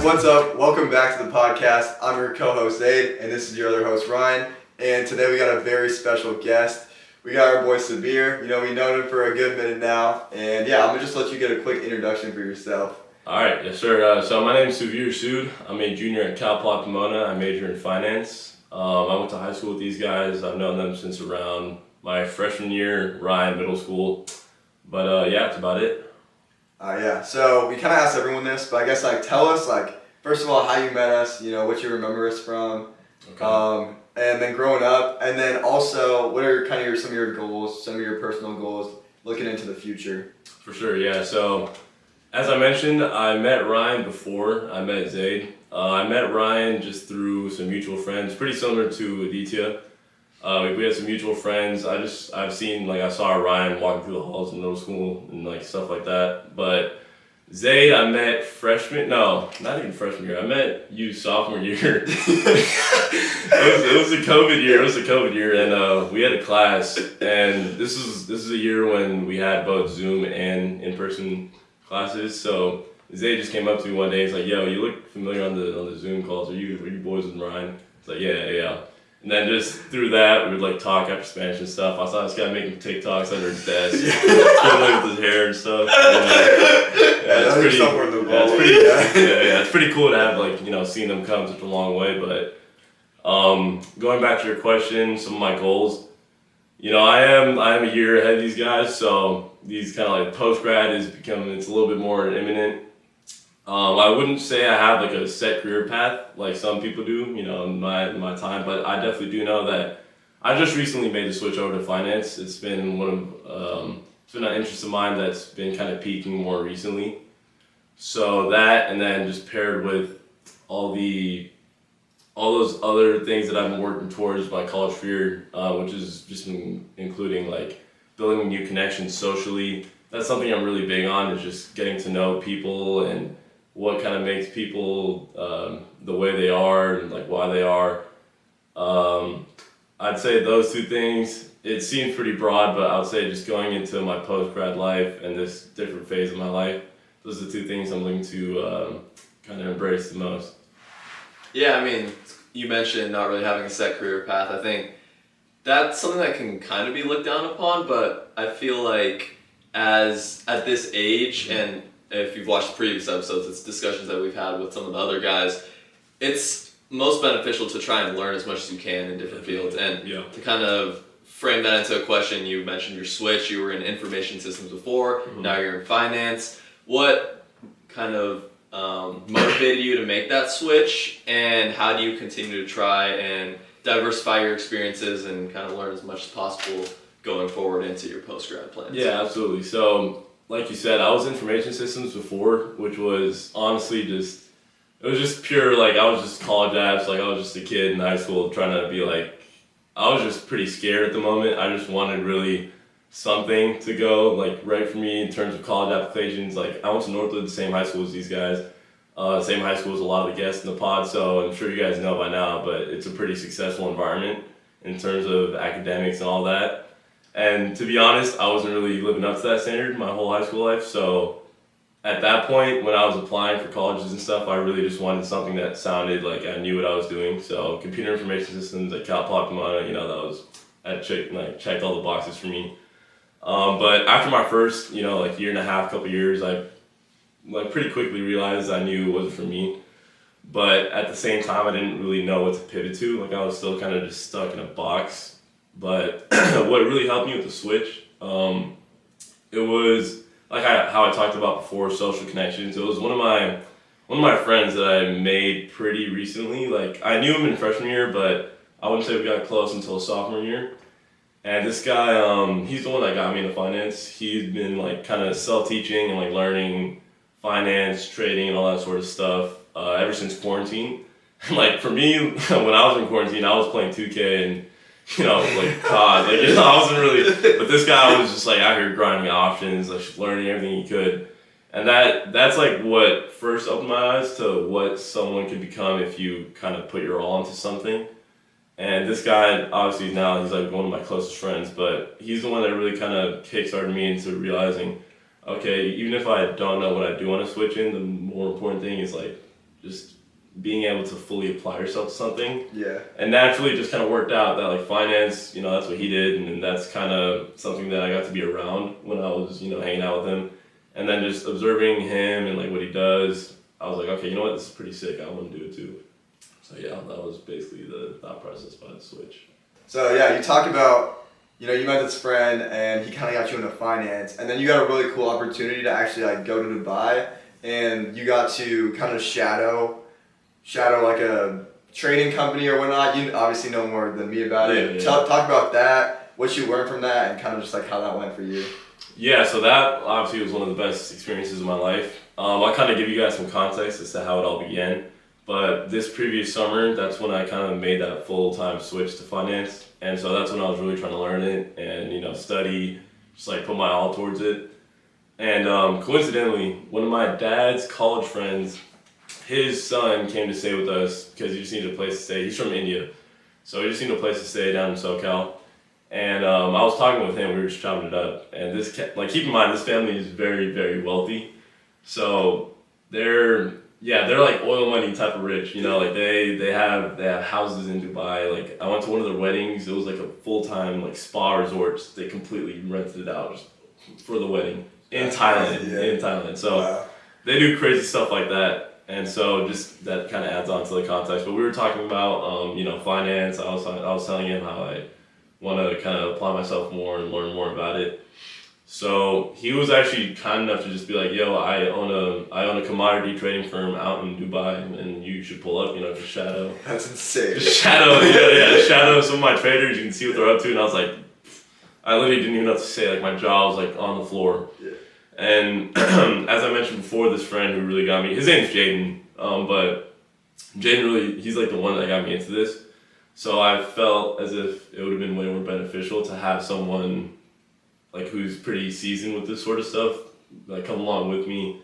What's up? Welcome back to the podcast. I'm your co-host Zaid, and this is your other host Ryan. And today we got a very special guest. We got our boy Suveer. We've known him for a good minute now. And yeah, I'm gonna just let you get a quick introduction for yourself. All right, yes sir. So my name is Suveer Sood. I'm a junior at Cal Poly Pomona. I major in finance. I went to high school with these guys. I've known them since around my freshman year, Ryan, middle school. But yeah, that's about it. So we kind of asked everyone this, but I guess tell us first of all how you met us, what you remember us from, Okay. and then growing up, and then also what are kind of some of your goals, some of your personal goals looking into the future. For sure, yeah. So as I mentioned, I met Ryan before I met Zaid. I met Ryan just through some mutual friends, pretty similar to Aditya. We had some mutual friends. I saw Ryan walking through the halls in middle school and stuff like that. But Zaid, I met not even freshman year. I met you sophomore year. it was a COVID year. And we had a class. And this is a year when we had both Zoom and in-person classes. So Zaid just came up to me one day. He's like, "Yo, you look familiar on the Zoom calls. Are you boys with Ryan?" It's like, yeah. And then just through that, we would talk after Spanish and stuff. I saw this guy making TikToks under his desk, fiddling with his hair and stuff. It's pretty cool to have seeing them come such a long way. But going back to your question, some of my goals. I am a year ahead of these guys, so these kind of post grad it's a little bit more imminent. I wouldn't say I have a set career path like some people do, in my time, but I definitely do know that I just recently made the switch over to finance. It's been it's been an interest of mine that's been kind of peaking more recently. So that, and then just paired with all those other things that I've been working towards my college career, which is just been including building new connections socially. That's something I'm really big on, is just getting to know people and what kind of makes people the way they are and why they are. I'd say those two things. It seems pretty broad, but I would say just going into my post-grad life and this different phase of my life, those are the two things I'm looking to kind of embrace the most. Yeah, you mentioned not really having a set career path. I think that's something that can kind of be looked down upon, but I feel like at this age, and if you've watched the previous episodes, it's discussions that we've had with some of the other guys, it's most beneficial to try and learn as much as you can in different fields. And to kind of frame that into a question, you mentioned your switch. You were in information systems before, now you're in finance. What kind of motivated you to make that switch, and how do you continue to try and diversify your experiences and kind of learn as much as possible going forward into your post-grad plans? Yeah, absolutely. So like you said, I was in information systems before, which was honestly it was just pure, I was just college apps, I was just a kid in high school trying to be I was just pretty scared at the moment. I just wanted really something to go, right for me in terms of college applications. I went to Northwood, the same high school as these guys, same high school as a lot of the guests in the pod, so I'm sure you guys know by now, but it's a pretty successful environment in terms of academics and all that. And to be honest, I wasn't really living up to that standard my whole high school life. So at that point, when I was applying for colleges and stuff, I really just wanted something that sounded like I knew what I was doing. So computer information systems at Cal Poly Pomona, that checked all the boxes for me. But after my first, year and a half, couple years, I pretty quickly realized I knew it wasn't for me. But at the same time, I didn't really know what to pivot to. I was still kind of just stuck in a box. But what really helped me with the switch, it was how I talked about before, social connections. It was one of my friends that I made pretty recently. I knew him in freshman year, but I wouldn't say we got close until sophomore year. And this guy, he's the one that got me into finance. He's been kind of self-teaching and learning finance, trading, and all that sort of stuff ever since quarantine. For me, when I was in quarantine, I was playing 2K and COD, I wasn't really, but this guy was just out here grinding options, learning everything he could. And that's what first opened my eyes to what someone could become if you kind of put your all into something. And this guy, obviously now he's one of my closest friends, but he's the one that really kind of kickstarted me into realizing, okay, even if I don't know what I do want to switch in, the more important thing is just being able to fully apply yourself to something. Yeah. And naturally, it just kind of worked out that like finance, that's what he did, and that's kind of something that I got to be around when I was, hanging out with him, and then just observing him and like what he does. I was like, okay, you know what, this is pretty sick. I want to do it too. So yeah, that was basically the thought process behind the switch. So yeah, you talk about, you met this friend and he kind of got you into finance, and then you got a really cool opportunity to actually like go to Dubai, and you got to kind of shadow like a trading company or whatnot. You obviously know more than me about it. Yeah. Talk about that, what you learned from that, and kind of just like how that went for you. Yeah, so that obviously was one of the best experiences of my life. I'll kind of give you guys some context as to how it all began. But this previous summer, that's when I kind of made that full-time switch to finance. And so that's when I was really trying to learn it and, study, just like put my all towards it. And coincidentally, one of my dad's college friends, his son came to stay with us because he just needed a place to stay. He's from India. So he just needed a place to stay down in SoCal. And I was talking with him, we were just chopping it up. And keep in mind, this family is very, very wealthy. So they're like oil money type of rich, like they have houses in Dubai. Like I went to one of their weddings, it was like a full-time like spa resort. They completely rented it out just for the wedding in Thailand. So wow. They do crazy stuff like that. And so just that kind of adds on to the context. But we were talking about, finance. I was telling him how I want to kind of apply myself more and learn more about it. So he was actually kind enough to just be like, yo, I own a commodity trading firm out in Dubai, and you should pull up, just shadow. That's insane. Just shadow, shadow some of my traders. You can see what they're up to. And I was like, I literally didn't even know what to say. Like my jaw was like on the floor. Yeah. And as I mentioned before, this friend who really got me, his name's Jaden, but Jaden really, he's like the one that got me into this. So I felt as if it would have been way more beneficial to have someone like who's pretty seasoned with this sort of stuff, like come along with me,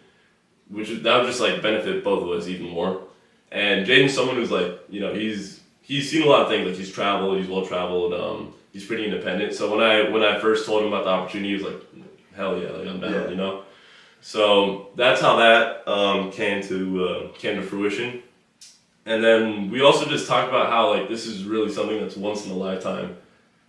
that would just like benefit both of us even more. And Jaden's someone who's like, he's seen a lot of things, like he's traveled, he's well traveled, he's pretty independent. So when I first told him about the opportunity, he was like, hell yeah, like I'm down, So that's how that came to fruition. And then we also just talked about how like this is really something that's once in a lifetime.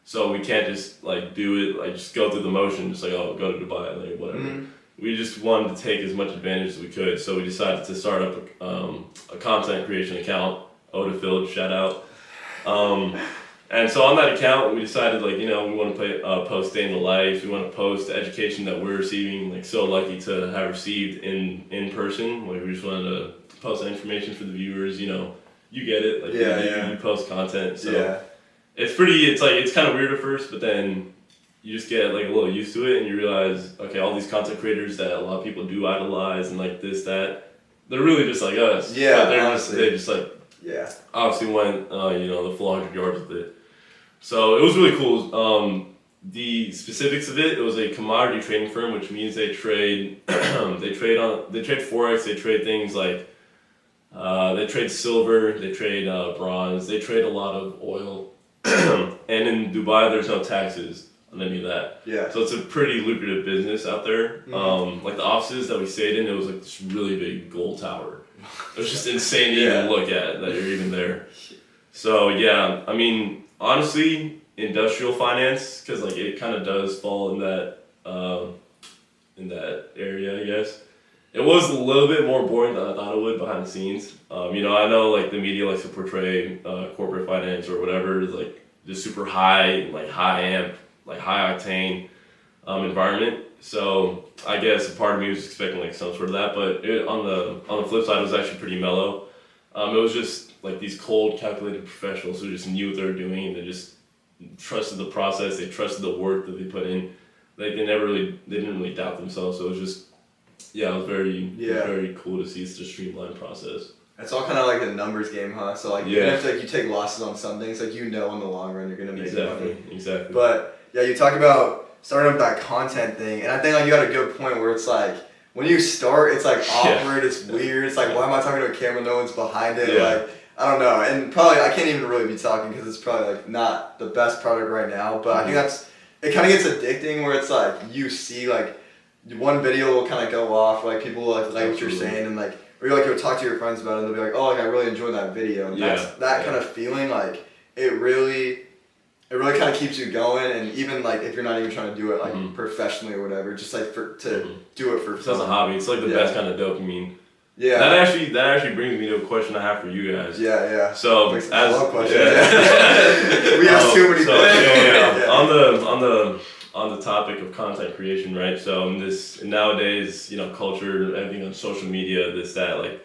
So we can't just like do it, like just go through the motion, just like, oh, go to Dubai, like whatever. Mm-hmm. We just wanted to take as much advantage as we could. So we decided to start up a content creation account, Odafield, shout out. And so on that account, we decided like, we want to post day in the life. We want to post the education that we're receiving, like so lucky to have received in person. Like we just wanted to post that information for the viewers, you get it. Like you post content. So it's kind of weird at first, but then you just get like a little used to it and you realize, okay, all these content creators that a lot of people do idolize and like this, that, they're really just like us. Yeah, they just like, obviously went, the full 100 yards with it. So it was really cool. The specifics of it was a commodity trading firm, which means they trade, they trade Forex, they trade things like, they trade silver, they trade bronze, they trade a lot of oil. And in Dubai, there's no taxes on any of that. Yeah. So it's a pretty lucrative business out there. Mm-hmm. Like the offices that we stayed in, it was like this really big gold tower. It was just insane to even look at that you're even there. So yeah, I mean, honestly, industrial finance, because like it kind of does fall in that area, I guess. It was a little bit more boring than I thought it would behind the scenes. I know like the media likes to portray corporate finance or whatever as like this super high, like high amp, like high octane environment. So I guess a part of me was expecting like some sort of that, but on the flip side, it was actually pretty mellow. It was just like these cold, calculated professionals who just knew what they were doing and they just trusted the process. They trusted the work that they put in. Like they didn't really doubt themselves. So it was just. Yeah, it was very cool to see. It's a streamlined process. It's all kind of like a numbers game, huh? So like even if like you take losses on some things, like in the long run you're gonna make money. Exactly. But yeah, you talk about starting up that content thing, and I think like you got a good point where it's like when you start, it's like awkward, it's weird. It's like why am I talking to a camera? No one's behind it. Yeah. Like I don't know, and probably I can't even really be talking because it's probably like not the best product right now. But I think it kind of gets addicting where it's like you see like. One video will kind of go off, like people like what you're saying, and like or you'll talk to your friends about it and they'll be like, oh, like I really enjoyed that video. And that kind of feeling, like it really kind of keeps you going. And even like if you're not even trying to do it like professionally or whatever, just like to do it for fun. As a hobby, it's like the best kind of dopamine. Yeah. That actually brings me to a question I have for you guys. Yeah. So I love questions. We have too many questions. On the topic of content creation, right? So nowadays, culture, everything on social media, this, that, like,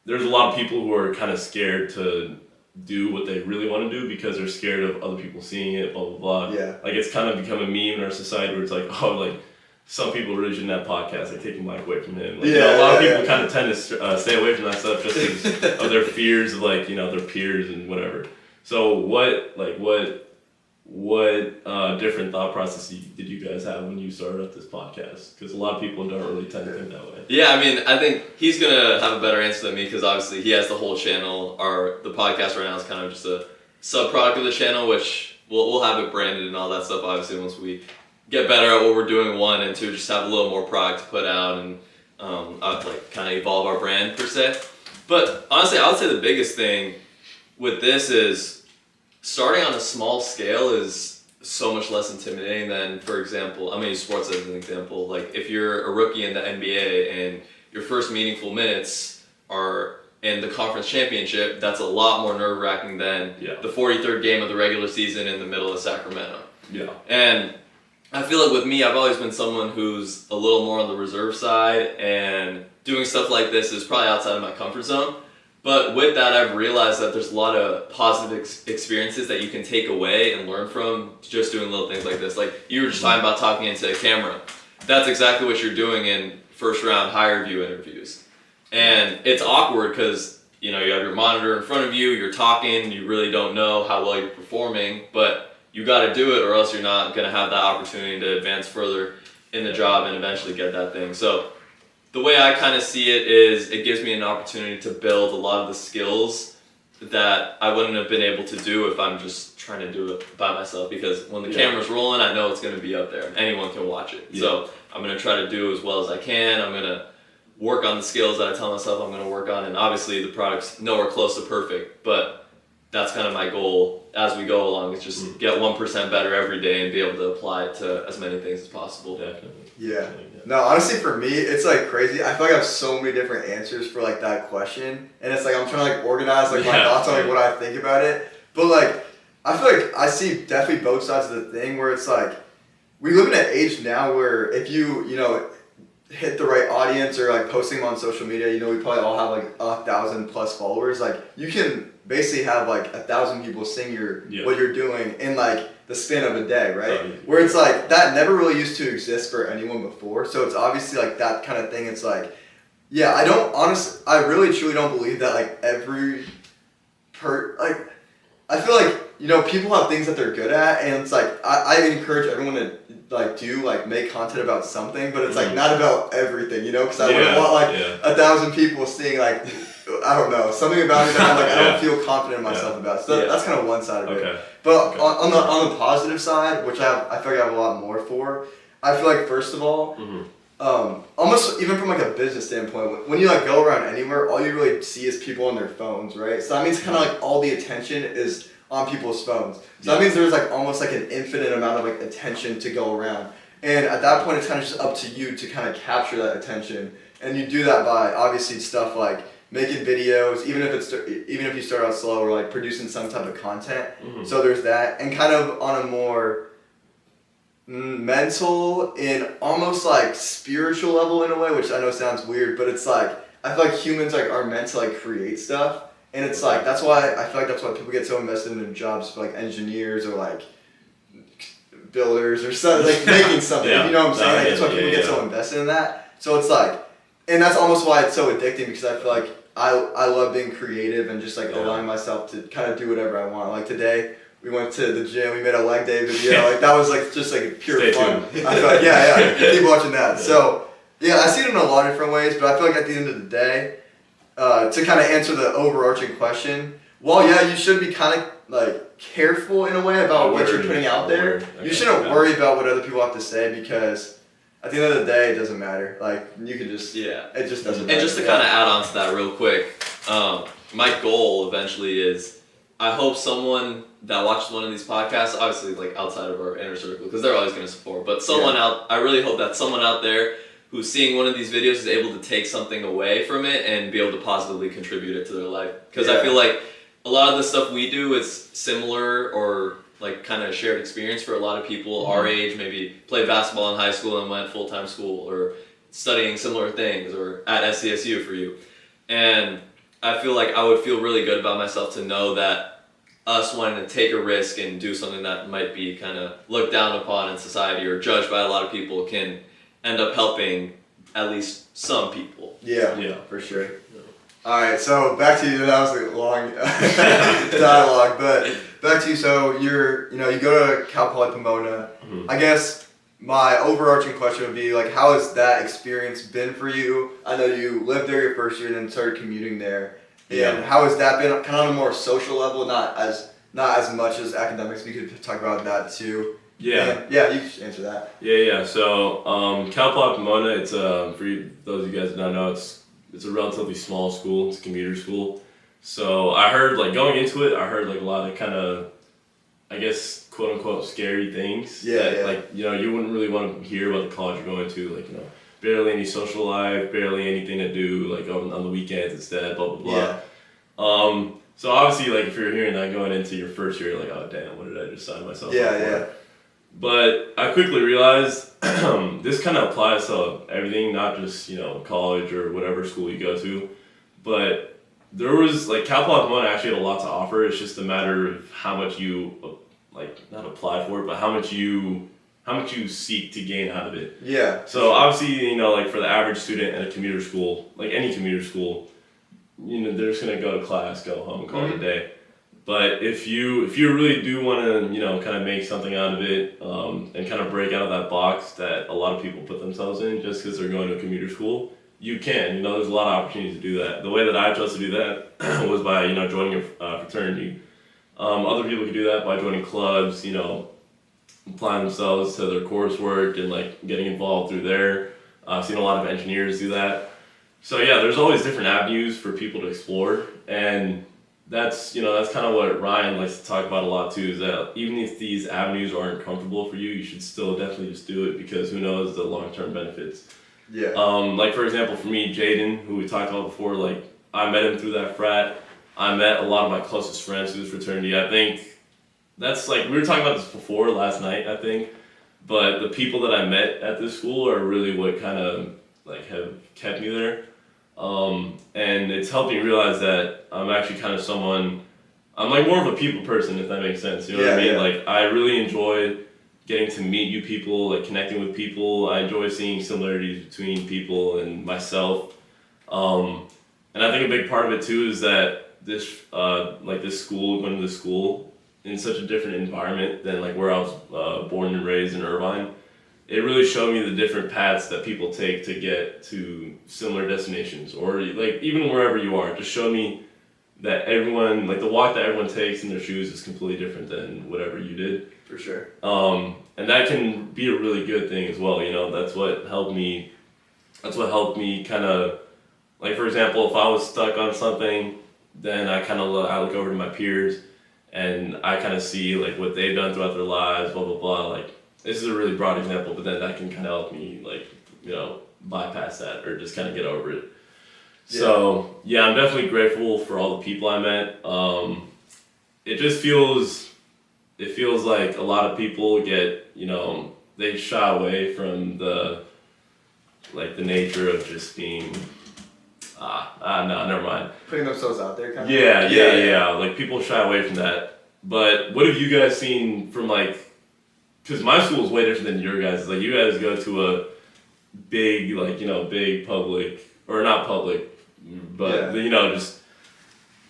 there's a lot of people who are kind of scared to do what they really want to do because they're scared of other people seeing it, blah, blah, blah. Yeah. Like, it's kind of become a meme in our society where it's like, oh, like, some people really shouldn't have podcasts, like taking Mike away from him. Like, a lot of people kind of tend to stay away from that stuff just because of their fears of, like, their peers and whatever. So what different thought process did you guys have when you started up this podcast? Because a lot of people don't really tend to think that way. Yeah, I mean, I think he's going to have a better answer than me because obviously he has the whole channel. The podcast right now is kind of just a sub-product of the channel, which we'll have it branded and all that stuff, obviously, once we get better at what we're doing, 1, and 2, just have a little more product to put out and kind of evolve our brand, per se. But honestly, I would say the biggest thing with this is starting on a small scale is so much less intimidating than, for example, I'm going to use sports as an example. Like, if you're a rookie in the NBA and your first meaningful minutes are in the conference championship, that's a lot more nerve-wracking than the 43rd game of the regular season in the middle of Sacramento. Yeah. And I feel like with me, I've always been someone who's a little more on the reserve side, and doing stuff like this is probably outside of my comfort zone. But with that, I've realized that there's a lot of positive experiences that you can take away and learn from just doing little things like this. Like, you were just talking about talking into a camera. That's exactly what you're doing in first-round higher view interviews. And it's awkward because, you have your monitor in front of you, you're talking, you really don't know how well you're performing, but you got to do it or else you're not going to have that opportunity to advance further in the job and eventually get that thing. So the way I kind of see it is it gives me an opportunity to build a lot of the skills that I wouldn't have been able to do if I'm just trying to do it by myself, because when the camera's rolling, I know it's going to be up there. Anyone can watch it. Yeah. So I'm going to try to do as well as I can. I'm going to work on the skills that I tell myself I'm going to work on. And obviously the product's nowhere close to perfect, but that's kind of my goal as we go along, is just get 1% better every day and be able to apply it to as many things as possible. Definitely. Yeah. No, honestly, for me, it's like crazy. I feel like I have so many different answers for like that question, and it's like I'm trying to like organize like my thoughts on like what I think about it. But like, I feel like I see definitely both sides of the thing, where it's like we live in an age now where if you hit the right audience or like posting them on social media, we probably all have like 1,000+ followers. Like, you can basically have like 1,000 people seeing what you're doing in like the span of a day, right? Oh, yeah. Where it's like that never really used to exist for anyone before. So it's obviously like that kind of thing. It's like, yeah, I really truly don't believe that like I feel like, people have things that they're good at, and it's like I encourage everyone to like make content about something, but it's like not about everything, because I wouldn't want like 1,000 people seeing like, I don't know, something about me that I'm like I don't feel confident in myself about. So that's kind of one side of it. But on the positive side, which I feel like I have a lot more for, I feel like first of all, almost even from like a business standpoint, when you like go around anywhere, all you really see is people on their phones, right? So that means kind of like all the attention is on people's phones. So that means there's like almost like an infinite amount of like attention to go around. And at that point, it's kind of just up to you to kind of capture that attention. And you do that by obviously stuff like making videos, even if you start out slow, or like producing some type of content. So there's that, and kind of on a more mental and almost like spiritual level in a way, which I know sounds weird, but it's like I feel like humans like are meant to like create stuff. And it's like, that's why I feel like that's why people get so invested in their jobs, for like engineers or like builders or something, like making something. You know what I'm saying? Like, that's why people get so invested in that. So it's like, and that's almost why it's so addicting, because I feel like I love being creative and just like allowing myself to kind of do whatever I want. Like today, we went to the gym, we made a leg day video. Like that was like just like pure fun. I feel like, keep watching that. So yeah, I see it in a lot of different ways, but I feel like at the end of the day, to kind of answer the overarching question, well, yeah, you should be kind of like careful in a way about what you're putting out there. You shouldn't worry about what other people have to say, because at the end of the day, it doesn't matter. Like, you can just, it just doesn't matter. And just to kind of add on to that real quick, my goal eventually is I hope someone that watches one of these podcasts, obviously like outside of our inner circle, because they're always going to support, but someone I really hope that someone out there who's seeing one of these videos is able to take something away from it and be able to positively contribute it to their life. Because I feel like a lot of the stuff we do is similar or like kind of shared experience for a lot of people our age, maybe played basketball in high school and went full-time school, or studying similar things, or at SCSU for you. And I feel like I would feel really good about myself to know that us wanting to take a risk and do something that might be kind of looked down upon in society or judged by a lot of people can end up helping at least some people. Yeah, for sure. Alright, so back to you. That was a long dialogue, but back to you. So you go to Cal Poly Pomona. I guess my overarching question would be like, how has that experience been for you? I know you lived there your first year and then started commuting there. And how has that been kind of on a more social level, not as much as academics? We could talk about that too. Yeah. Yeah, you should answer that. Yeah. So Cal Poly Pomona, it's for those of you guys that don't know, it's a relatively small school. It's a commuter school. So I heard, like, going into it, I heard like a lot of kind of, I guess, quote unquote scary things. Like, you wouldn't really want to hear about the college you're going to, like, barely any social life, barely anything to do, like on the weekends instead, blah blah blah. So obviously, like, if you're hearing that going into your first year, you're like, oh damn, what did I just sign myself up for? But I quickly realized this kind of applies to everything, not just, college or whatever school you go to. But there was, like, Cal Poly Pomona actually had a lot to offer. It's just a matter of how much you, not apply for it, but how much you seek to gain out of it. Yeah. So obviously, like, for the average student at a commuter school, like any commuter school, they're just going to go to class, go home, call it a day. But if you really do want to, kind of make something out of it, and kind of break out of that box that a lot of people put themselves in just because they're going to a commuter school, you can. There's a lot of opportunities to do that. The way that I chose to do that was by, joining a fraternity. Other people could do that by joining clubs, applying themselves to their coursework and, like, getting involved through there. I've seen a lot of engineers do that. So yeah, there's always different avenues for people to explore, and that's kind of what Ryan likes to talk about a lot too, is that even if these avenues aren't comfortable for you, you should still definitely just do it, because who knows the long-term benefits. Yeah. Like, for example, for me, Jaden, who we talked about before, like, I met him through that frat. I met a lot of my closest friends through this fraternity. I think that's, like, we were talking about this before last night, I think, but the people that I met at this school are really what kind of, like, have kept me there. And it's helped me realize that I'm actually kind of I'm like more of a people person, if that makes sense. You know what I mean? Like, I really enjoy getting to meet new people, like connecting with people. I enjoy seeing similarities between people and myself. And I think a big part of it too is that this school, going to this school in such a different environment than, like, where I was born and raised in Irvine. It really showed me the different paths that people take to get to similar destinations, or, like, even wherever you are. Just showed me that everyone, like, the walk that everyone takes in their shoes is completely different than whatever you did. For sure. And that can be a really good thing as well. That's what helped me kind of, like, for example, if I was stuck on something, then I look over to my peers and I kind of see, like, what they've done throughout their lives, blah blah blah. Like, this is a really broad example, but then that can kind of help me, like, bypass that or just kind of get over it. Yeah. So yeah, I'm definitely grateful for all the people I met. It feels like a lot of people get, they shy away from the nature of just being, no, never mind. Putting themselves out there, kind of? Yeah. Like, people shy away from that. But what have you guys seen from, like, because my school is way different than your guys'. Like, you guys go to a big, like, big public, or not public, but, just,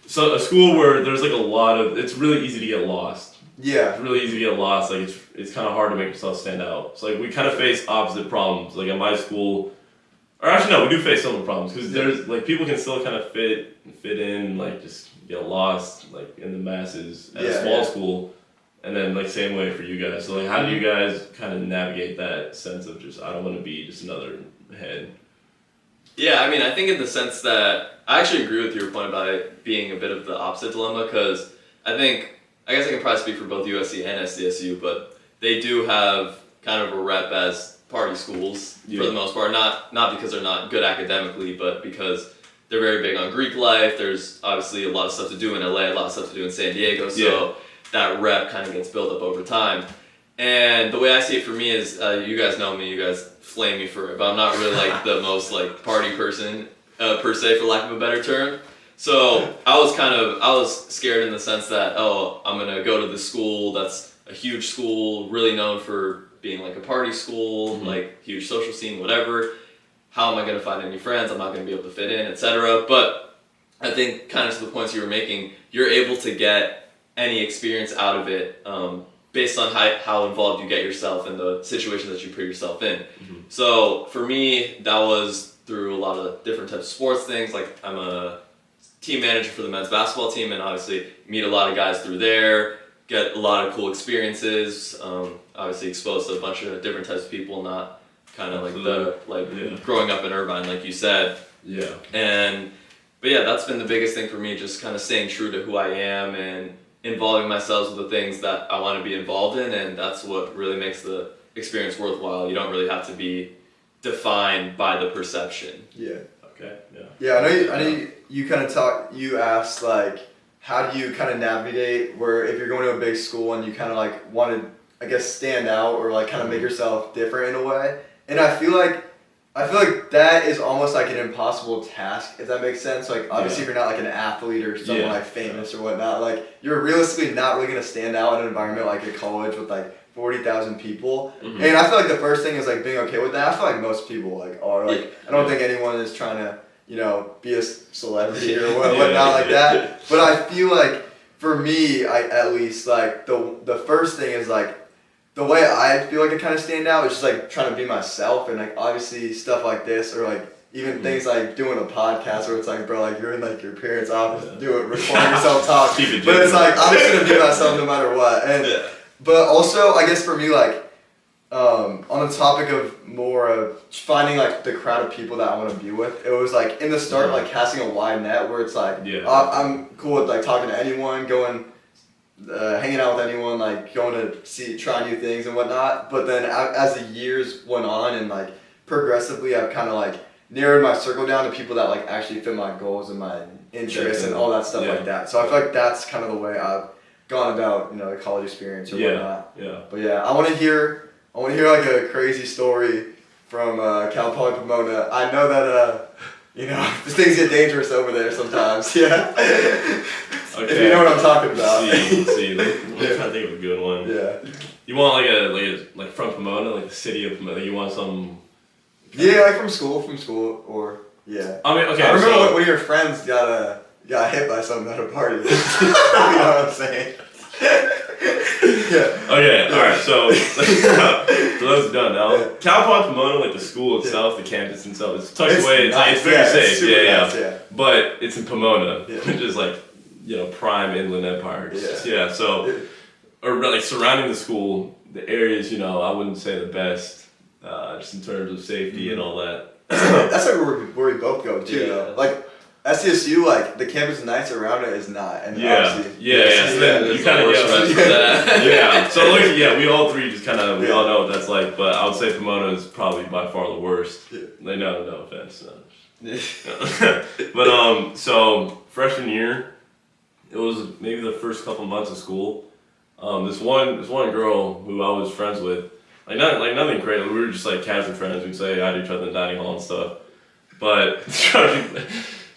so a school where there's, like, a lot of, it's really easy to get lost. Yeah. It's really easy to get lost. Like, it's kind of hard to make yourself stand out. So, like, we kind of face opposite problems. Like, at my school, or actually, no, we do face similar problems, because there's, like, people can still kind of fit in, like, just get lost, like, in the masses at a small school. And then like same way for you guys. So like how do you guys kind of navigate that sense of just I don't want to be just another head? Yeah, I mean, I think in the sense that I actually agree with your point about it being a bit of the opposite dilemma, because I guess I can probably speak for both USC and SDSU, but they do have kind of a rep as party schools for the most part. Not because they're not good academically, but because they're very big on Greek life. There's obviously a lot of stuff to do in LA, a lot of stuff to do in San Diego, so that rep kind of gets built up over time. And the way I see it for me is, you guys know me, you guys flame me for it, but I'm not really like the most like party person per se, for lack of a better term. So I was scared in the sense that, oh, I'm gonna go to this school that's a huge school, really known for being like a party school, like huge social scene, whatever. How am I gonna find any friends? I'm not gonna be able to fit in, etc. But I think kind of to the points you were making, you're able to get any experience out of it based on how involved you get yourself in the situation that you put yourself in. So for me, that was through a lot of different types of sports things. Like I'm a team manager for the men's basketball team, and obviously meet a lot of guys through there, get a lot of cool experiences, obviously exposed to a bunch of different types of people, not kind of like growing up in Irvine, like you said. Yeah. But yeah, that's been the biggest thing for me, just kind of staying true to who I am and involving myself with the things that I want to be involved in, and that's what really makes the experience worthwhile. You don't really have to be defined by the perception. Yeah. Okay. Yeah. Yeah, I know you kind of you asked like, how do you kind of navigate where if you're going to a big school and you kind of like want to, I guess, stand out or like kind of make yourself different in a way. And I feel like that is almost like an impossible task, if that makes sense. Like obviously if you're not like an athlete or someone like famous or whatnot, like you're realistically not really gonna stand out in an environment like a college with like 40,000 people. And I feel like the first thing is like being okay with that. I feel like most people like are like, I don't think anyone is trying to, you know, be a celebrity or whatnot like that. But I feel like for me, at least like the first thing is like, the way I feel like I kind of stand out is just like trying to be myself, and like obviously stuff like this or like even things like doing a podcast where it's like, bro, like you're in like your parents' office, recording yourself talk, but it's like I'm just gonna be myself no matter what. And but also I guess for me like on the topic of more of finding like the crowd of people that I want to be with, it was like in the start like casting a wide net where it's like I'm cool with like talking to anyone, going. Hanging out with anyone, like going to try new things and whatnot. But then as the years went on and like progressively, I've kind of like narrowed my circle down to people that like actually fit my goals and my interests and all that stuff like that. So I feel like that's kind of the way I've gone about, you know, the college experience or whatnot. But yeah, I want to hear like a crazy story from Cal Poly Pomona. I know that you know, things get dangerous over there sometimes. Okay. If you know what I'm talking about. See, I'm trying to think of a good one. Yeah. You want like from Pomona, like the city of Pomona. You want some. Yeah, like from school, or I mean, okay. I remember one of your friends got hit by something at a party. You know what I'm saying? Okay. All right. So for those who don't know, Cal Poly Pomona, like the school itself, the campus itself, it's tucked away. It's very safe. Nice, But it's in Pomona, which is like, you know, prime Inland Empire. So, or like surrounding the school, the areas, you know, I wouldn't say the best, just in terms of safety and all that. That's like where we both go too, though. Like SDSU, like the campus nights around it is not, and So then you kind of get So look, we all three just kind of we all know what that's like, but I would say Pomona is probably by far the worst. They no offense. But so freshman year, it was maybe the first couple months of school. This one girl who I was friends with, nothing crazy. We were just like casual friends. We'd say hi to each other in the dining hall and stuff. But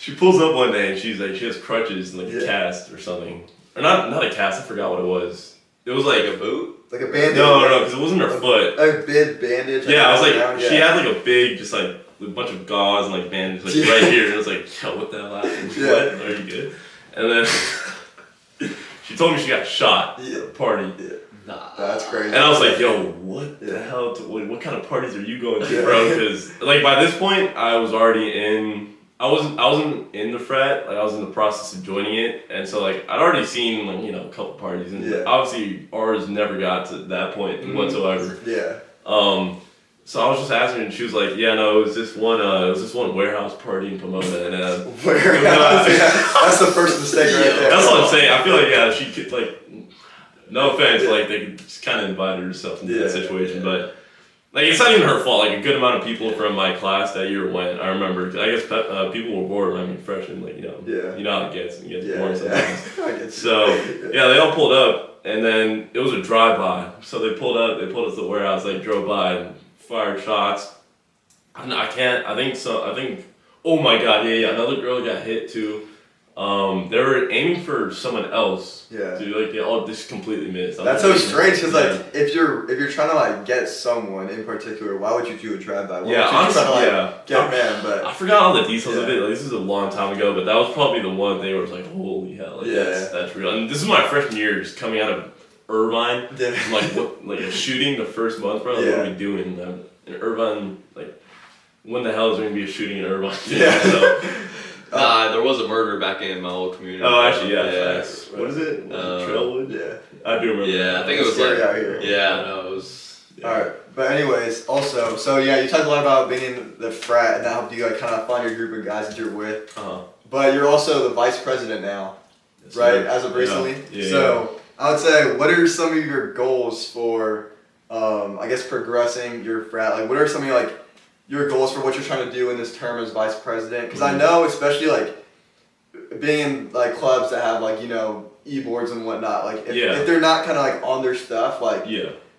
she pulls up one day and she's like, she has crutches and like a cast or something, or not a cast. I forgot what it was. It was like a boot, like a bandage. No, because it wasn't her foot. A big bandage. I was like, she had like a big, just like a bunch of gauze and like bandage like right here, and I was like, yo, what the hell happened? What? Are you good? And then she told me she got shot at a party. Nah, that's crazy. And I was like, yo, what the hell? What kind of parties are you going to, bro? Because like by this point, I was wasn't in the frat, like I was in the process of joining it, and so like I'd already seen like a couple parties, and obviously ours never got to that point whatsoever. Yeah. So I was just asking her, and she was like, "Yeah, no, it was this one warehouse party in Pomona, and warehouse. That's the first mistake right there. That's what I'm saying. I feel like she could like, no offense, like they could just kind of invite herself into that situation, but like it's not even her fault. Like a good amount of people from my class that year went. I remember. I guess people were bored. I mean, freshmen, like you know how it gets. You get bored sometimes. So they all pulled up, and then it was a drive-by. So they pulled up. They pulled us to the warehouse. Like drove by and fired shots. I think. Oh my God! Yeah. Another girl got hit too. They were aiming for someone else. Yeah. Dude, like they all just completely missed. That's so strange because like if you're trying to like get someone in particular, why would you do a drive-by? Why honestly, get man, but I forgot all the details of it. Like, this is a long time ago, but that was probably the one thing where it was like, holy hell, like, that's real. And this is my freshman year, just coming out of Irvine. Yeah. Like what, like a shooting the first month, bro. Like, what are we doing? In Irvine, like when the hell is there gonna be a shooting in Irvine? Yeah. So, there was a murder back in my old community. Oh, actually, yeah. What is it? Trailwood? Yeah. I do remember. Yeah, I think it was scary like out here. Yeah, no, it was. Yeah. All right, but anyways, also, so you talked a lot about being in the frat, and that helped you like kind of find your group of guys that you're with. But you're also the vice president now, right? As of recently. Yeah. So I would say, what are some of your goals for, I guess, progressing your frat? Like, what are some of your goals for what you're trying to do in this term as vice president? Because I know, especially like being in like clubs that have like e-boards and whatnot, like if they're not kind of like on their stuff, like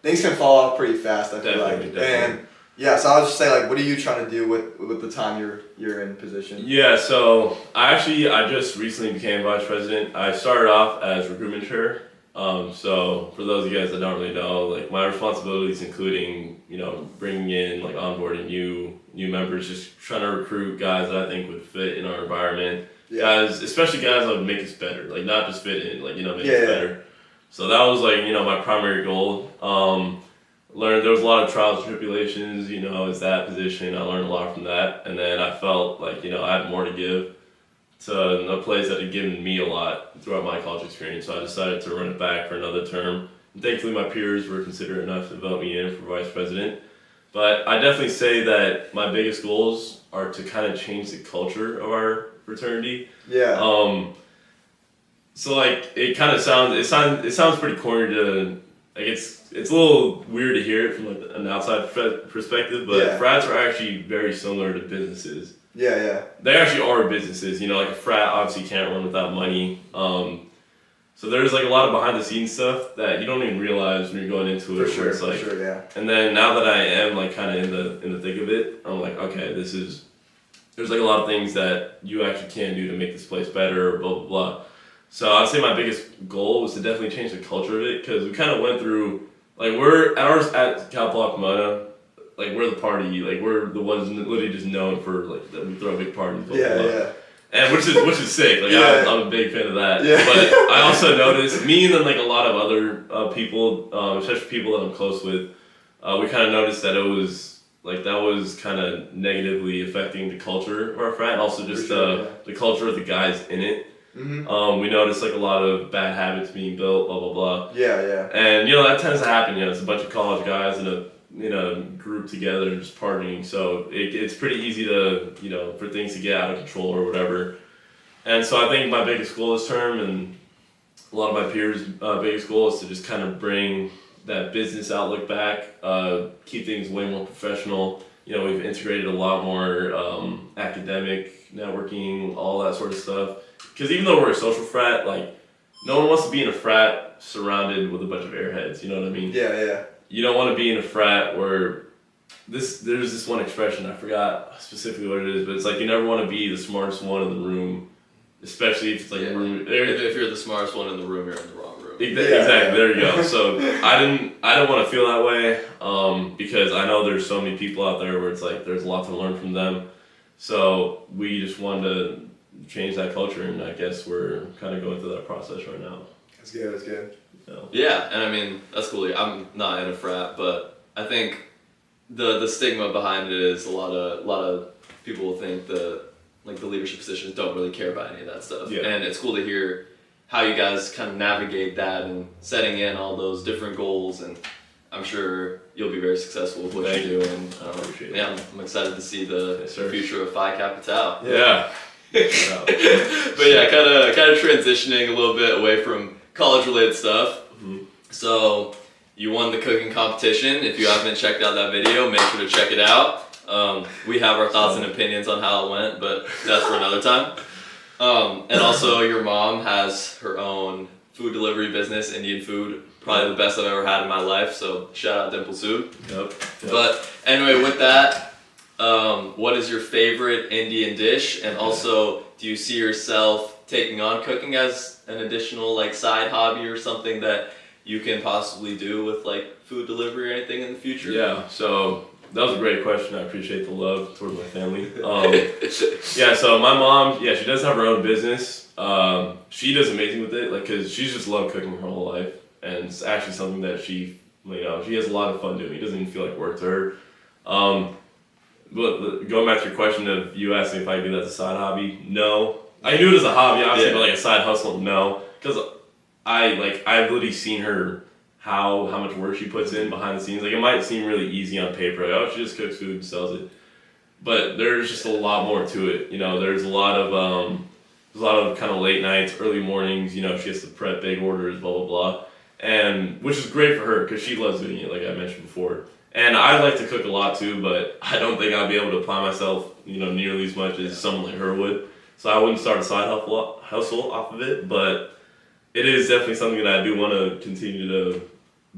things can fall off pretty fast. I feel definitely. And so I was just saying, like, what are you trying to do with the time you're in position? Yeah, so I just recently became vice president. I started off as recruitment chair. So for those of you guys that don't really know, like my responsibilities including bringing in like onboarding new members, just trying to recruit guys that I think would fit in our environment. Guys, especially guys that would make us better, like not just fit in, like make us better. So that was like my primary goal. Learned there was a lot of trials and tribulations, as that position. I learned a lot from that, and then I felt like I had more to give to a place that had given me a lot throughout my college experience. So I decided to run it back for another term. And thankfully, my peers were considerate enough to vote me in for vice president. But I definitely say that my biggest goals are to kind of change the culture of our fraternity. Yeah. So like it sounds pretty corny to like it's a little weird to hear it from like an outside perspective, but frats are actually very similar to businesses. Yeah. They actually are businesses. Like a frat obviously can't run without money. So there's like a lot of behind the scenes stuff that you don't even realize when you're going into it. For it's like, sure, yeah. And then now that I am like kind of in the thick of it, I'm like, okay, there's like a lot of things that you actually can do to make this place better, blah, blah, blah. So I'd say my biggest goal was to definitely change the culture of it, because we kind of went through, like we're at Cal Poly Pomona, like we're the party, like we're the ones literally just known for like that we throw big parties, blah, blah, blah. Yeah. And which is sick. Like I'm a big fan of that. Yeah. But I also noticed, me and then like a lot of other people, especially people that I'm close with, we kind of noticed that that was kind of negatively affecting the culture of our frat, and also just the culture of the guys in it. Mm-hmm. We noticed like a lot of bad habits being built, blah blah blah. Yeah. And that tends to happen. It's a bunch of college guys in a group together and just partying. So it's pretty easy to for things to get out of control or whatever. And so I think my biggest goal this term, and a lot of my peers' biggest goal, is to just kind of bring that business outlook back, keep things way more professional. We've integrated a lot more academic networking, all that sort of stuff. Because even though we're a social frat, like no one wants to be in a frat surrounded with a bunch of airheads. You know what I mean? Yeah. You don't want to be in a frat where there's this one expression, I forgot specifically what it is, but it's like you never want to be the smartest one in the room, especially if it's like if you're the smartest one in the room, you're in the wrong room. Exactly. There you go. So I don't want to feel that way, because I know there's so many people out there where it's like there's a lot to learn from them. So we just wanted to change that culture, and I guess we're kind of going through that process right now. That's good. Yeah, and I mean that's cool. I'm not in a frat, but I think the stigma behind it is a lot of people think that like the leadership positions don't really care about any of that stuff. Yeah. And it's cool to hear how you guys kind of navigate that and setting in all those different goals, and I'm sure you'll be very successful with what you do. And appreciate it. yeah, I'm excited to see the Yes, sir. future of Phi Kappa Tau. Yeah. But yeah, kind of transitioning a little bit away from college related stuff. Mm-hmm. So you won the cooking competition. If you haven't checked out that video, make sure to check it out. We have our thoughts and opinions on how it went, but that's for another time. And also your mom has her own food delivery business, Indian food, probably the best I've ever had in my life. So shout out Dimple Sood. Yep. But anyway, with that, what is your favorite Indian dish? And also, do you see yourself taking on cooking as an additional like side hobby or something that you can possibly do with like food delivery or anything in the future? Yeah, so that was a great question. I appreciate the love towards my family. Yeah, so my mom, yeah, she does have her own business. She does amazing with it, like, cause she's just loved cooking her whole life, and it's actually something that she has a lot of fun doing. It doesn't even feel like work to her. But going back to your question of you asking if I do that as a side hobby, no. I do it as a hobby, obviously, but like a side hustle, no. Cause I've literally seen her how much work she puts in behind the scenes. Like, it might seem really easy on paper, like, oh, she just cooks food and sells it, but there's just a lot more to it. There's a lot of kind of late nights, early mornings. She has to prep big orders, blah blah blah, and which is great for her because she loves doing it, like I mentioned before. And I like to cook a lot too, but I don't think I'll be able to apply myself, nearly as much as someone like her would. So I wouldn't start a side hustle off of it, but it is definitely something that I do want to continue to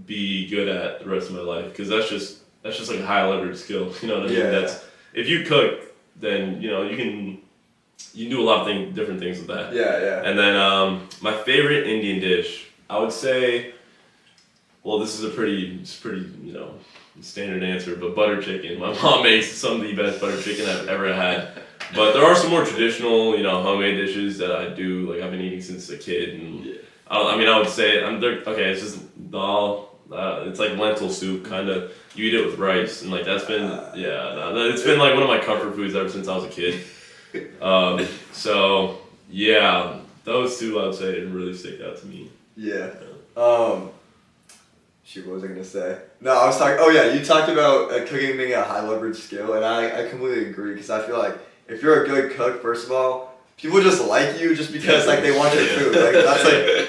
be good at the rest of my life, because that's just like a high leverage skill. You know what I mean? That's, if you cook, then you can do a lot of different things with that. Yeah. And then my favorite Indian dish, I would say, well, this is a pretty standard answer, but butter chicken. My mom makes some of the best butter chicken I've ever had. But there are some more traditional, homemade dishes that I do, like I've been eating since a kid, and I would say it's just dal. It's like lentil soup, kind of. You eat it with rice, and like that's been it's been like one of my comfort foods ever since I was a kid. So yeah, those two I would say really stick out to me. Yeah. Shoot, what was I gonna say? No, I was talking. Oh yeah, you talked about cooking being a high leverage skill, and I completely agree, because I feel like if you're a good cook, first of all, people just like you just because like they want your food.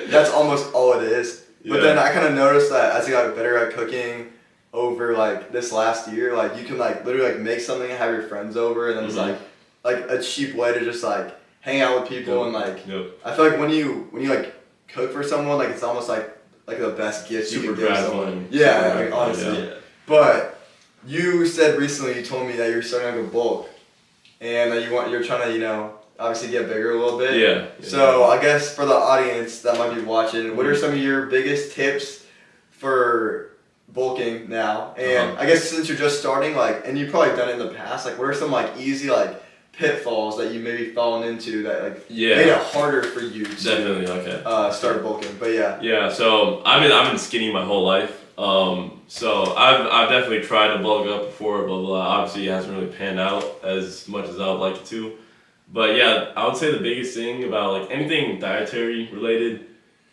That's almost all it is. But then I kind of noticed that as I got better at cooking over like this last year, like you can like literally like make something and have your friends over, and then it's like a cheap way to just like hang out with people and like I feel like when you like cook for someone, like it's almost like the best gift you can give someone. Yeah, like, honestly. Yeah. But you said recently, you told me that you're starting like a bulk, and that you're trying to obviously get bigger a little bit. Yeah. So I guess for the audience that might be watching, what are some of your biggest tips for bulking now? And I guess since you're just starting, like, and you've probably done it in the past, like, what are some like easy like pitfalls that you maybe fallen into that like made it harder for you to start bulking? But yeah. So I've been skinny my whole life. So I've definitely tried to bulk up before, blah blah. Obviously, it hasn't really panned out as much as I would like it to. But yeah, I would say the biggest thing about like anything dietary related,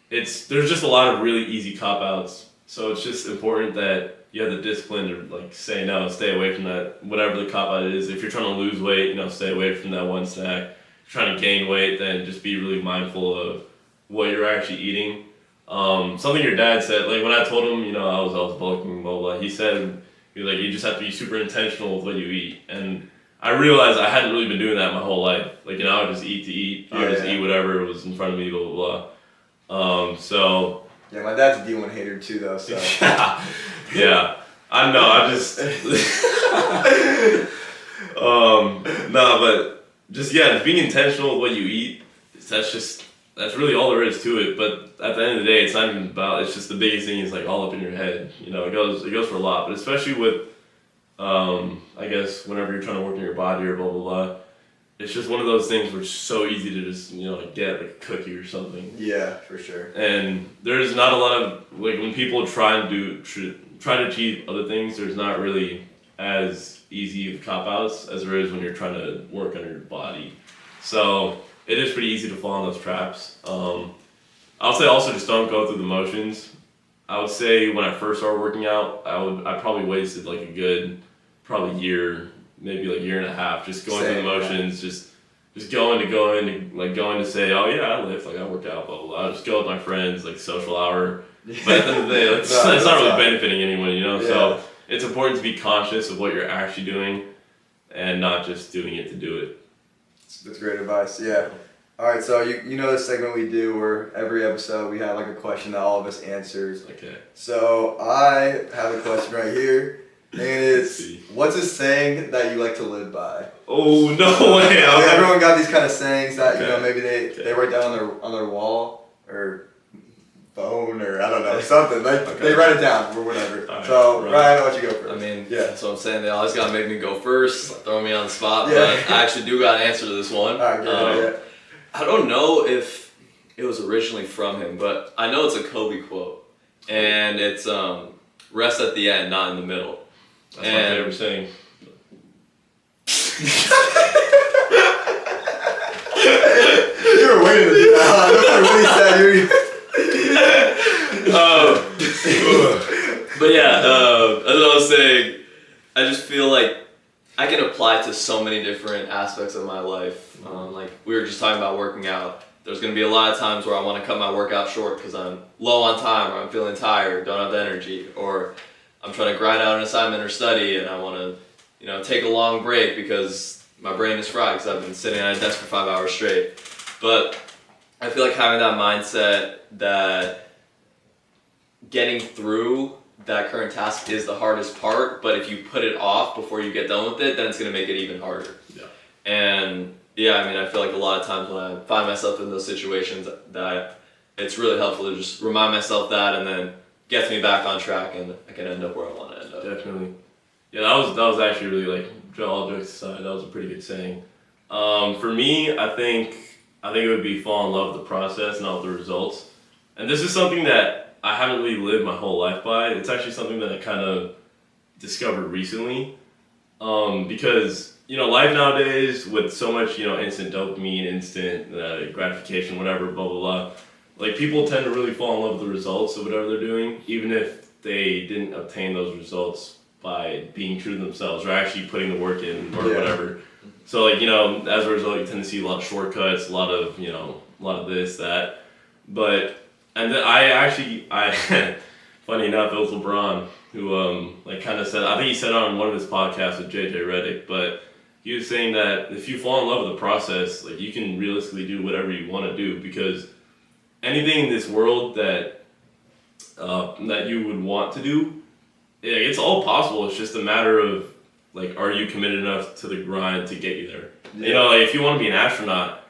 there's just a lot of really easy cop outs. So it's just important that you have the discipline to like say no, stay away from that, whatever the cop out is. If you're trying to lose weight, stay away from that one snack. If you're trying to gain weight, then just be really mindful of what you're actually eating. Something your dad said, like when I told him, I was bulking, blah blah. He said, you just have to be super intentional with what you eat. And I realized I hadn't really been doing that my whole life. Like, I would just eat to eat. I would just eat whatever was in front of me, blah blah blah. So. Yeah, my dad's a D1 hater too, though. So. Yeah, I know. I just. But just being intentional with what you eat. That's really all there is to it. But at the end of the day, it's not even about. It's just the biggest thing is like all up in your head. It goes for a lot. But especially with, I guess whenever you're trying to work in your body or blah blah blah, it's just one of those things where it's so easy to just get like a cookie or something. Yeah, for sure. And there's not a lot of like when people try to achieve other things, there's not really as easy of cop outs as there is when you're trying to work on your body. So it is pretty easy to fall in those traps. I would say also just don't go through the motions. I would say when I first started working out, I probably wasted like a good probably year, maybe like year and a half, just going through the motions, just going to say, oh yeah, I lift, like I work out, blah blah blah. I just go with my friends, like social hour. But at the end of the day, it's not really benefiting anyone, you know. Yeah. So it's important to be conscious of what you're actually doing, and not just doing it to do it. That's great advice. Yeah. All right, so you know this segment we do where every episode we have like a question that all of us answers. Okay. So I have a question right here, and it's, what's a saying that you like to live by? Oh, no way. Everyone got these kind of sayings that, you know, maybe they write down on their wall or phone or I don't know, something. They write it down or whatever. Right, so Ryan, I'll let you go first. I mean, that's what I'm saying. They always gotta make me go first, throwing me on the spot. But I actually do got an answer to this one. All right, good. I don't know if it was originally from him, but I know it's a Kobe quote, and it's rest at the end, not in the middle. That's my favorite saying. You were waiting to do that. I don't know what he said. But yeah, as I was saying, I just feel like I can apply to so many different aspects of my life. Like we were just talking about working out. There's going to be a lot of times where I want to cut my workout short because I'm low on time, or I'm feeling tired, don't have the energy, or I'm trying to grind out an assignment or study and I want to, you know, take a long break because my brain is fried because I've been sitting at a desk for 5 hours straight. But I feel like having that mindset that getting through that current task is the hardest part, but if you put it off before you get done with it, then it's going to make it even harder. Yeah. And yeah, I mean, I feel like a lot of times when I find myself in those situations, that it's really helpful to just remind myself that, and then gets me back on track, and I can end up where I want to end up. Definitely. Yeah, that was actually really, like, all jokes aside, that was a pretty good saying. For me, I think it would be fall in love with the process, not with the results. And this is something that I haven't really lived my whole life by. It's actually something that I kind of discovered recently. Because, you know, life nowadays with so much, you know, instant dopamine, instant gratification, whatever, blah, blah, blah. Like, people tend to really fall in love with the results of whatever they're doing, even if they didn't obtain those results by being true to themselves or actually putting the work in or whatever. So, like, you know, as a result, you tend to see a lot of shortcuts, a lot of this, that. But, and then funny enough, it was LeBron who, kind of said, I think he said on one of his podcasts with JJ Redick, but he was saying that if you fall in love with the process, like, you can realistically do whatever you want to do, because anything in this world that you would want to do, it's all possible. It's just a matter of, like, are you committed enough to the grind to get you there? Yeah. You know, like, if you want to be an astronaut,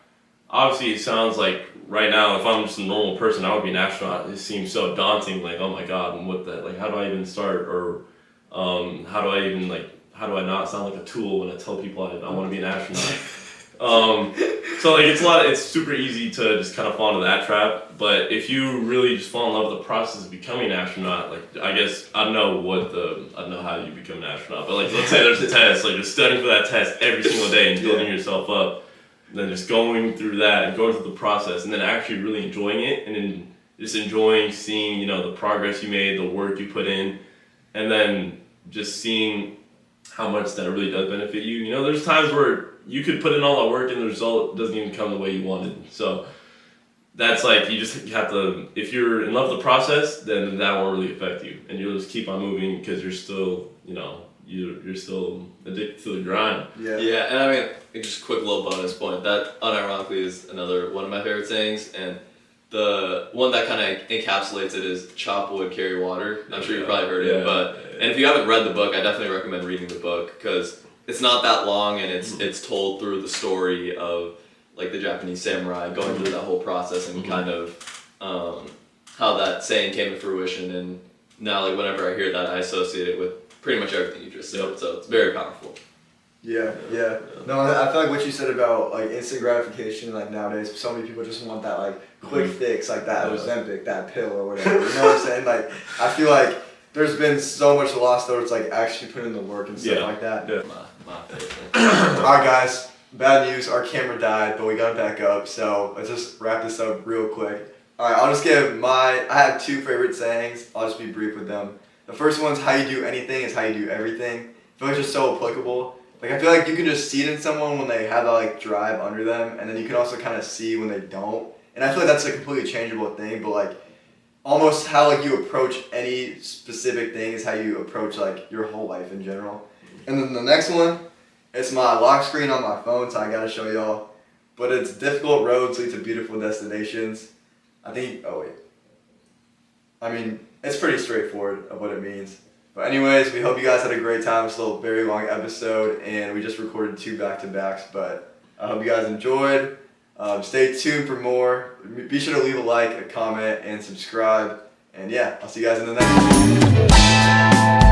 obviously it sounds like right now, if I'm just a normal person, I would be an astronaut. It seems so daunting, like, oh my God, and what that, like, how do I even start? Or how do I not sound like a tool when I tell people I want to be an astronaut? So, like, it's super easy to just kind of fall into that trap. But if you really just fall in love with the process of becoming an astronaut, like, I guess, I don't know how you become an astronaut, but, like, let's say there's a test, like, just studying for that test every single day and building yourself up, and then just going through that and going through the process, and then actually really enjoying it, and then just enjoying seeing, you know, the progress you made, the work you put in, and then just seeing how much that really does benefit you. You know, there's times where you could put in all that work and the result doesn't even come the way you wanted. So that's like, you just have to, if you're in love with the process, then that won't really affect you. And you'll just keep on moving because you're still, you know, you're still addicted to the grind. Yeah. Yeah, and I mean, just a quick little bonus point. That unironically is another one of my favorite sayings. And the one that kind of encapsulates it is chop wood, carry water. I'm sure you've probably heard it. And if you haven't read the book, I definitely recommend reading the book, because it's not that long, and it's told through the story of, like, the Japanese samurai going through that whole process and kind of how that saying came to fruition. And now, like, whenever I hear that, I associate it with pretty much everything you just said. So it's very powerful. Yeah. No, I feel like what you said about, like, instant gratification, like, nowadays, so many people just want that, like, quick fix, like that Ozempic, that pill or whatever. You know what I'm saying? Like, I feel like there's been so much lost over it's, like, actually putting in the work and stuff like that. My favorite. Alright, guys. bad news, our camera died, but we got it back up. So let's just wrap this up real quick. All right, I'll just give I have 2 favorite sayings. I'll just be brief with them. The first one's how you do anything is how you do everything. I feel like it's just so applicable. Like I feel like you can just see it in someone when they have that like drive under them, and then you can also kind of see when they don't. And I feel like that's a completely changeable thing, but like almost how like you approach any specific thing is how you approach like your whole life in general. And then the next one, it's my lock screen on my phone, so I gotta show y'all. But it's difficult roads lead to beautiful destinations. It's pretty straightforward of what it means. But anyways, we hope you guys had a great time. It's a little very long episode, and we just recorded 2 back-to-backs, but I hope you guys enjoyed. Stay tuned for more. Be sure to leave a like, a comment, and subscribe. And yeah, I'll see you guys in the next one.